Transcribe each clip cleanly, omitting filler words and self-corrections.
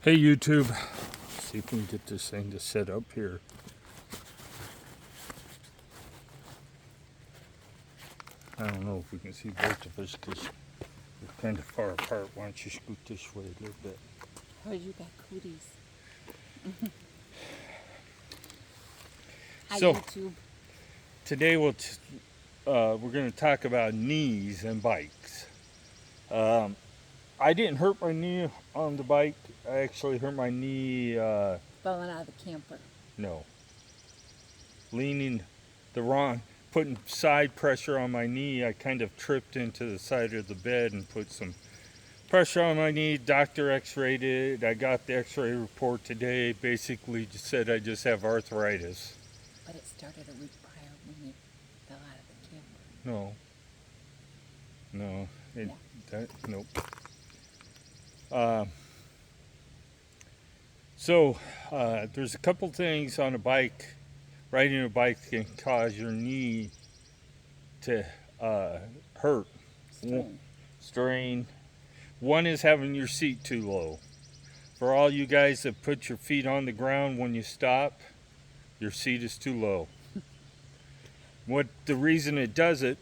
Hey YouTube, see if we can get this thing to set up here. I don't know if we can see both of us because we're kind of far apart. Why don't you scoot this way a little bit? Oh, you got cooties. Hi, So YouTube. today we're going to talk about knees and bikes. I didn't hurt my knee on the bike. I actually hurt my knee. Falling out of the camper. No, leaning the wrong, putting side pressure on my knee. I kind of tripped into the side of the bed and put some pressure on my knee. Doctor x-rayed it. I got the x-ray report today. Basically just said I just have arthritis. But it started a week prior when you fell out of the camper. No, Yeah. nope. So there's a couple things on a bike. Riding a bike can cause your knee to hurt, strain. One is having your seat too low. For all you guys that put your feet on the ground when you stop, your seat is too low. What the reason it does it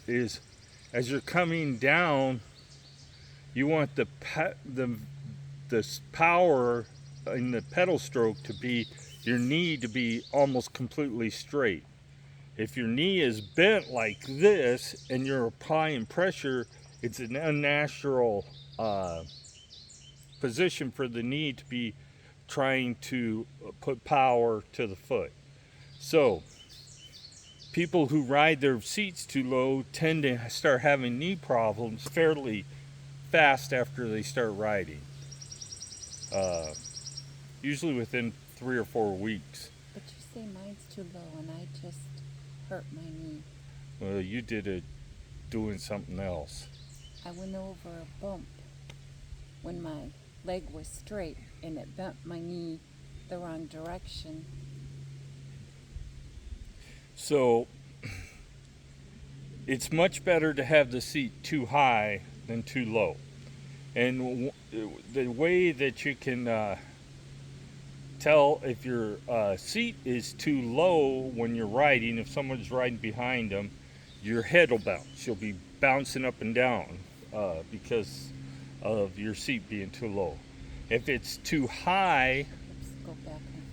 is, as you're coming down, you want the power in the pedal stroke to be, your knee to be almost completely straight. If your knee is bent like this and you're applying pressure, it's an unnatural position for the knee to be trying to put power to the foot. So people who ride their seats too low tend to start having knee problems fairly fast after they start riding. Usually within 3 or 4 weeks. But you say mine's too low and I just hurt my knee. Well, you did it doing something else. I went over a bump when my leg was straight and it bent my knee the wrong direction. So it's much better to have the seat too high than too low. And the way that you can tell if your seat is too low when you're riding, if someone's riding behind them, your head will bounce. You'll be bouncing up and down because of your seat being too low. If it's too high,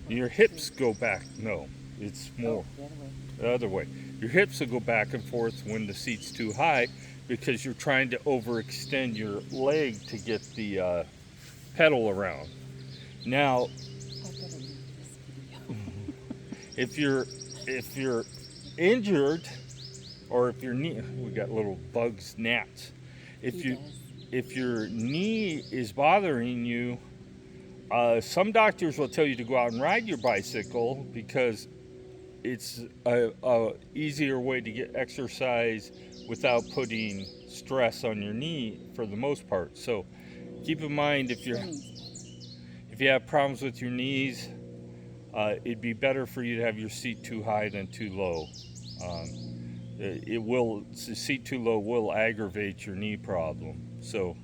your hips go back. No, it's more the other way. Your hips will go back and forth when the seat's too high because you're trying to overextend your leg to get the pedal around. Now, if you're injured, or if your knee, we got little bugs, gnats. If your knee is bothering you, some doctors will tell you to go out and ride your bicycle because it's a easier way to get exercise without putting stress on your knee for the most part. So keep in mind if you have problems with your knees, it'd be better for you to have your seat too high than too low. The seat too low will aggravate your knee problem. So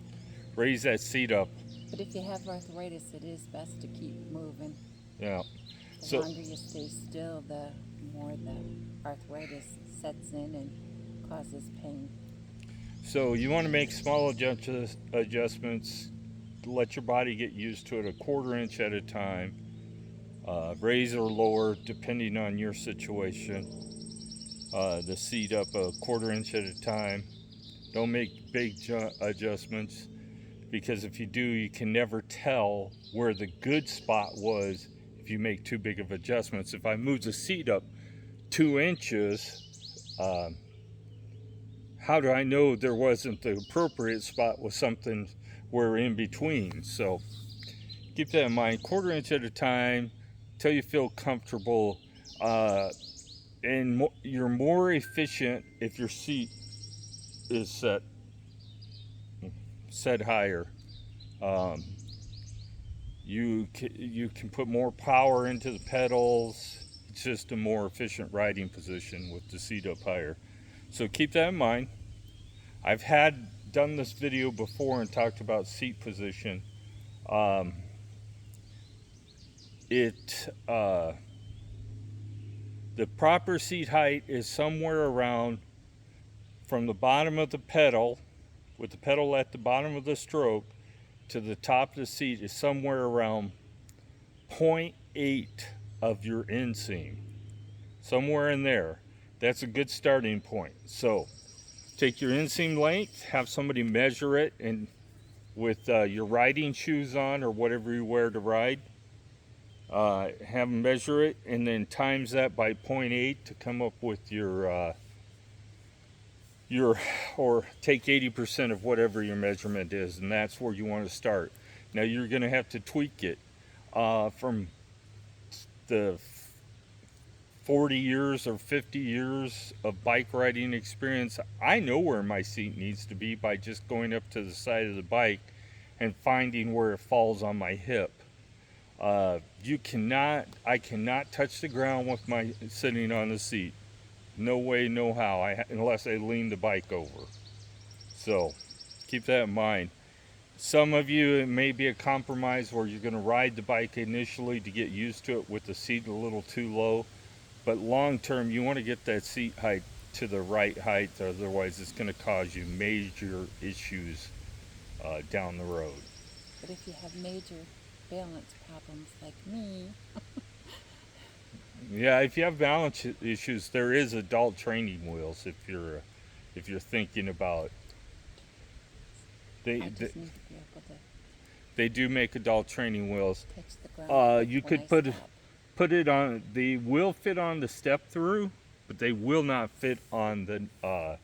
raise that seat up. But if you have arthritis, it is best to keep moving. Yeah. The longer you stay still, the more the arthritis sets in and causes pain. So you want to make small adjustments, let your body get used to it, 1/4 inch at a time. Raise or lower depending on your situation. The seat up 1/4 inch at a time. Don't make big adjustments, because if you do, you can never tell where the good spot was if you make too big of adjustments. If I move the seat up 2 inches, how do I know there wasn't the appropriate spot with something where in between? So keep that in mind, 1/4 inch at a time till you feel comfortable. And you're more efficient if your seat is set higher. You can put more power into the pedals. It's just a more efficient riding position with the seat up higher. So keep that in mind. I've done this video before and talked about seat position. it the proper seat height is somewhere around from the bottom of the pedal, with the pedal at the bottom of the stroke, to the top of the seat is somewhere around zero.8 of your inseam. Somewhere in there. That's a good starting point. So take your inseam length, have somebody measure it, and with your riding shoes on or whatever you wear to ride, have them measure it, and then times that by 0.8 to come up with your or take 80% of whatever your measurement is, and that's where you want to start. Now you're going to have to tweak it from the 40 years or 50 years of bike riding experience. I know where my seat needs to be by just going up to the side of the bike and finding where it falls on my hip. I cannot touch the ground with my sitting on the seat. No way, no how, unless I lean the bike over. So keep that in mind. Some of you, it may be a compromise where you're going to ride the bike initially to get used to it with the seat a little too low. But long term, you want to get that seat height to the right height. Otherwise, it's going to cause you major issues down the road. But if you have major balance problems like me, Yeah, if you have balance issues, there is adult training wheels. If you're thinking about, I they just need to be able to they do make adult training wheels. touch the ground. You when could I put stop. put it on. They will fit on the step through, but they will not fit on the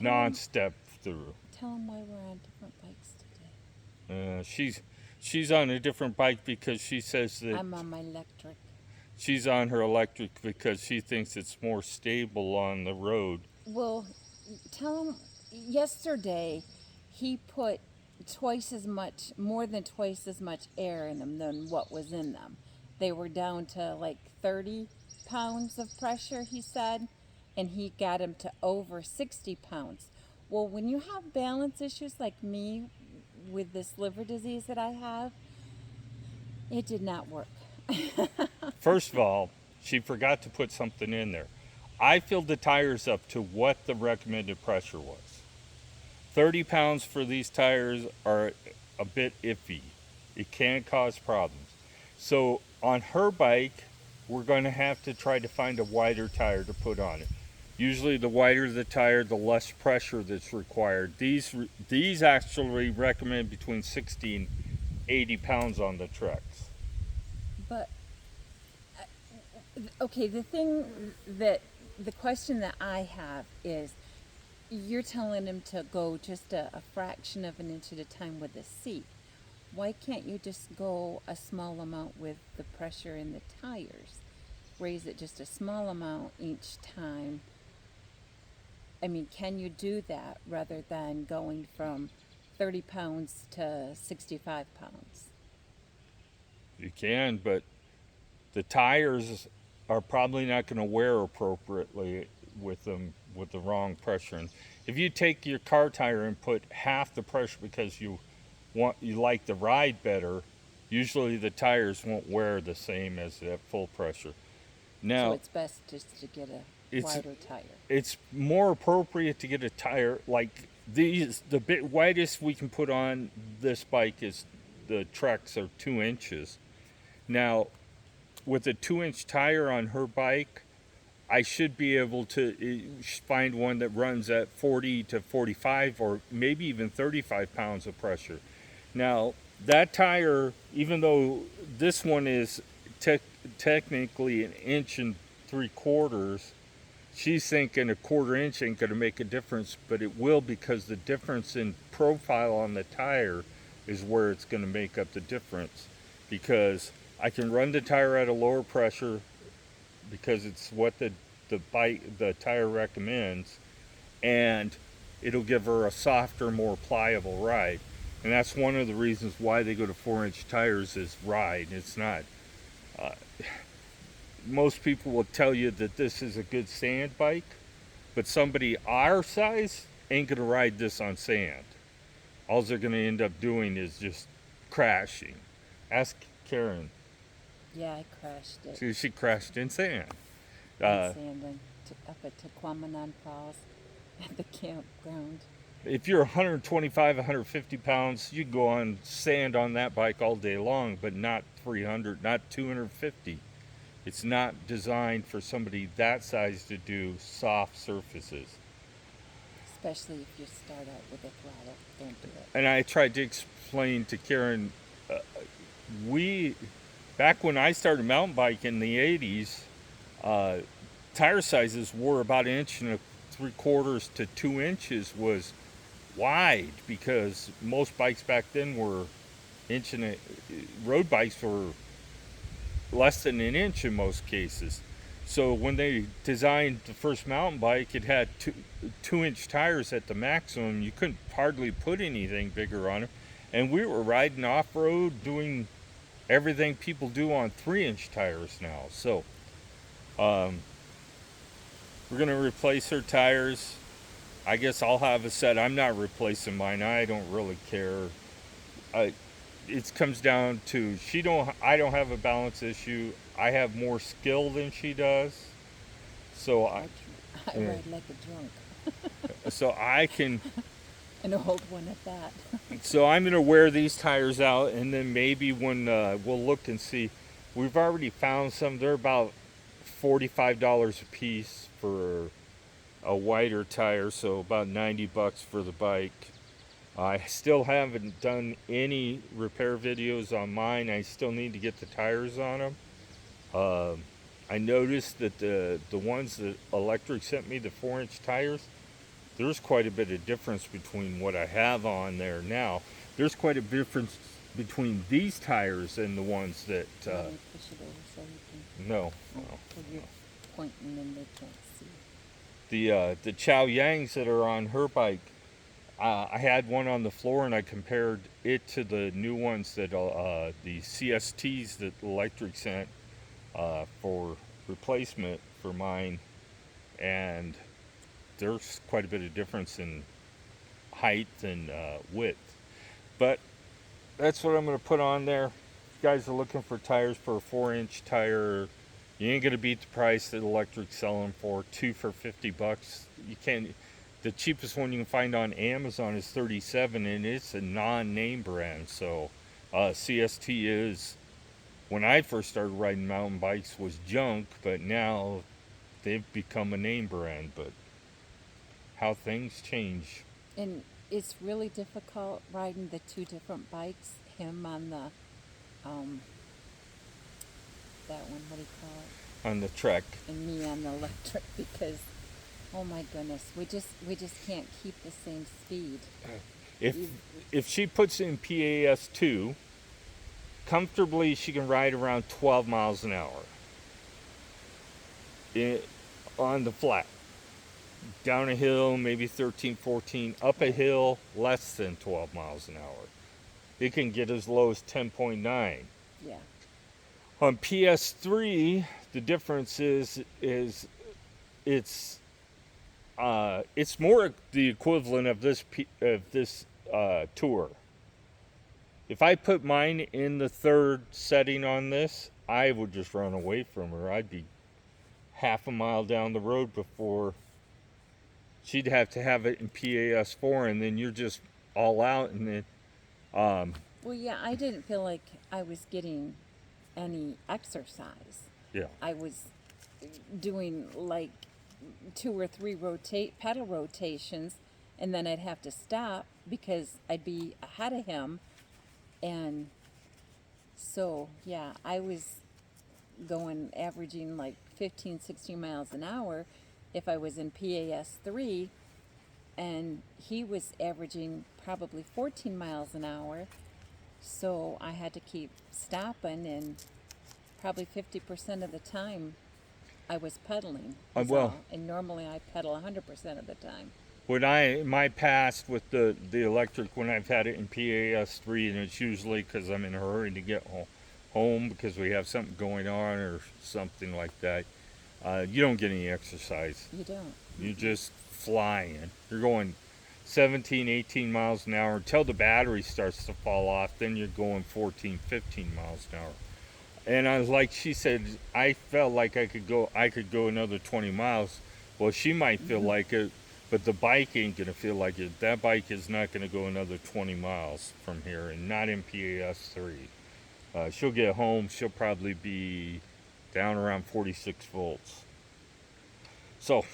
non-step through. Tell them why we're on different bikes today. She's on a different bike because she says that I'm on my electric. she's on her electric because she thinks it's more stable on the road. Well, tell him yesterday he put more than twice as much air in them than what was in them. They were down to like 30 pounds of pressure, he said, and he got them to over 60 pounds. Well, when you have balance issues like me with this liver disease that I have, it did not work. First of all, she forgot to put something in there. I filled the tires up to what the recommended pressure was. 30 pounds for these tires are a bit iffy. It can cause problems. So on her bike, we're going to have to try to find a wider tire to put on it. Usually the wider the tire, the less pressure that's required. These actually recommend between 60 and 80 pounds on the Trex. But okay, the question that I have is, you're telling him to go just a fraction of an inch at a time with the seat. Why can't you just go a small amount with the pressure in the tires? Raise it just a small amount each time. I mean, can you do that rather than going from 30 pounds to 65 pounds? You can, but the tires are probably not going to wear appropriately with them with the wrong pressure. And if you take your car tire and put half the pressure because you like the ride better, usually the tires won't wear the same as at full pressure. Now, So it's best just to get a wider tire. it's more appropriate to get a tire like these. The bit widest we can put on this bike is the Trex are 2 inches. Now, with a 2-inch tire on her bike, I should be able to find one that runs at 40 to 45 or maybe even 35 pounds of pressure. Now, that tire, even though this one is technically 1.75 inches, she's thinking a 1/4 inch ain't going to make a difference, but it will, because the difference in profile on the tire is where it's going to make up the difference. Because I can run the tire at a lower pressure because it's what the tire recommends, and it'll give her a softer, more pliable ride. And that's one of the reasons why they go to 4-inch tires is ride. It's not. Most people will tell you that this is a good sand bike, but somebody our size ain't gonna ride this on sand. All they're gonna end up doing is just crashing. Ask Karen. Yeah, I crashed it. She crashed in sand. In Uh, sand up at Tequamanon Falls at the campground. if you're 125, 150 pounds, you can go on sand on that bike all day long, but not 300, not 250. It's not designed for somebody that size to do soft surfaces. Especially if you start out with a throttle. Don't do it. And I tried to explain to Karen, we, back when I started mountain biking in the 80s, uh, tire sizes were about an inch and 3/4 to 2 inches was wide, because most bikes back then were inch and road bikes were less than an inch in most cases. So when they designed the first mountain bike, it had 2 inch tires at the maximum. You couldn't hardly put anything bigger on it. And we were riding off road, doing everything people do on 3 inch tires now. So we're going to replace her tires. I guess I'll have a set. I'm not replacing mine. I don't really care. It comes down to I don't have a balance issue. I have more skill than she does. So I yeah. ride like a drunk. So I can An old one at that. so I'm going to wear these tires out, and then maybe when we'll look and see. We've already found some. They're about $45 a piece for a wider tire, so about $90 for the bike. I still haven't done any repair videos on mine. I still need to get the tires on them. I noticed that the ones that Electric sent me, the 4-inch tires, there's quite a bit of difference between what I have on there now. There's quite a difference between these tires and the ones that Let me push it over so you can. no. So you're pointing and they can't see. The Chow Yangs that are on her bike, I had one on the floor and I compared it to the new ones that the CSTs that Electric sent for replacement for mine, and there's quite a bit of difference in height and width. But that's what I'm going to put on there. If you guys are looking for tires for a 4-inch tire, you ain't going to beat the price that Electric's selling for. 2 for $50. You can't. The cheapest one you can find on Amazon is $37, and it's a non-name brand. So CST is, when I first started riding mountain bikes, was junk, but now they've become a name brand. But how things change. And it's really difficult riding the two different bikes. Him on the, that one, what do you call it? On the Trek. And me on the Electric, because, oh my goodness, we just can't keep the same speed. If she puts in PAS 2, comfortably she can ride around 12 miles an hour on the flat. Down a hill, maybe 13, 14. Up a hill, less than 12 miles an hour. It can get as low as 10.9. Yeah. On PS3, the difference is it's more the equivalent of this tour. If I put mine in the third setting on this, I would just run away from her. I'd be half a mile down the road before she'd have to have it in PAS 4, and then you're just all out. And then Well, yeah, I didn't feel like I was getting any exercise. yeah. I was doing like 2 or 3 pedal rotations, and then I'd have to stop because I'd be ahead of him. And so, yeah, I was averaging like 15, 16 miles an hour if I was in PAS 3, and he was averaging probably 14 miles an hour. So I had to keep stopping, and probably 50% of the time I was pedaling. And normally I pedal 100% of the time. When my past with the Electric, when I've had it in PAS 3, and it's usually because I'm in a hurry to get home because we have something going on or something like that, you don't get any exercise. You don't. You're just flying. You're going 17, 18 miles an hour until the battery starts to fall off. Then you're going 14, 15 miles an hour. And I was like, she said, I felt like I could go another 20 miles. Well, she might feel like it, but the bike ain't gonna feel like it. That bike is not gonna go another 20 miles from here, and not in PAS 3. She'll get home. She'll probably be down around 46 volts. So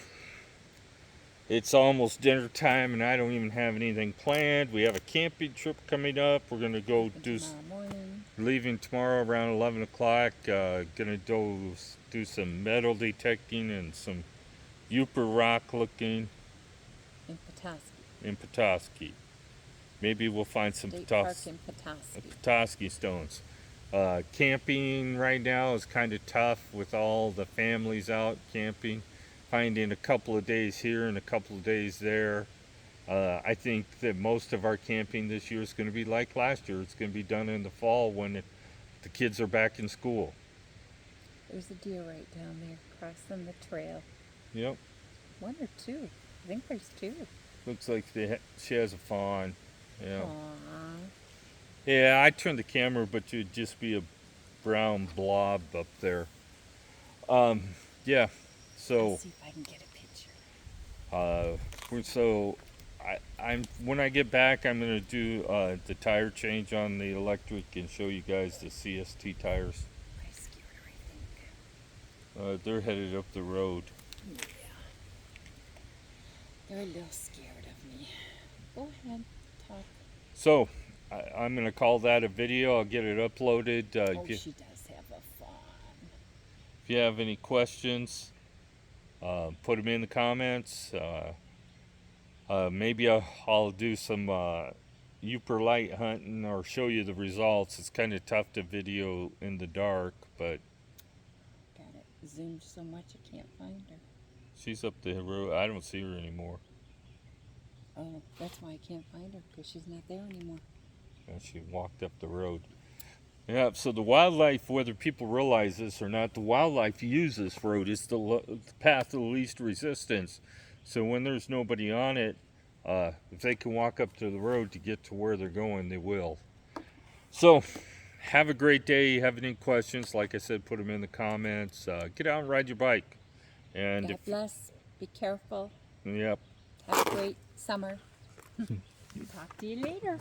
it's almost dinner time, and I don't even have anything planned. We have a camping trip coming up. We're gonna go do. Tomorrow morning. Leaving tomorrow around 11 o'clock. Gonna do some metal detecting and some Uper rock looking In Petoskey. in Petoskey. Maybe we'll find some State Park in Petoskey. Petoskey stones. Camping right now is kind of tough with all the families out camping. Finding a couple of days here and a couple of days there. I think that most of our camping this year is going to be like last year. It's going to be done in the fall when the kids are back in school. There's a deer right down there crossing the trail. Yep. One or two. I think there's two. Looks like she has a fawn. Yeah. Aww. Yeah, I turned the camera, but you'd just be a brown blob up there. Yeah. So. Let's see if I can get a picture. I'm when I get back, I'm gonna do the tire change on the electric and show you guys the CST tires. I scared her, I think. They're headed up the road. Yeah. They're a little scared of me. Go ahead, talk. So I'm gonna call that a video. I'll get it uploaded. She does have a fawn. If you have any questions, put them in the comments. Maybe I'll do some Uper light hunting or show you the results. It's kind of tough to video in the dark, but Got it zoomed so much I can't find her. she's up the road. I don't see her anymore. Oh, that's why I can't find her, because she's not there anymore. She walked up the road. Yeah, so the wildlife, whether people realize this or not, the wildlife use this road. It's the path of least resistance. So when there's nobody on it, if they can walk up to the road to get to where they're going, they will. So have a great day. Have any questions, like I said, put them in the comments. Get out and ride your bike. And God bless. Be careful. Yep. Have a great summer. Talk to you later.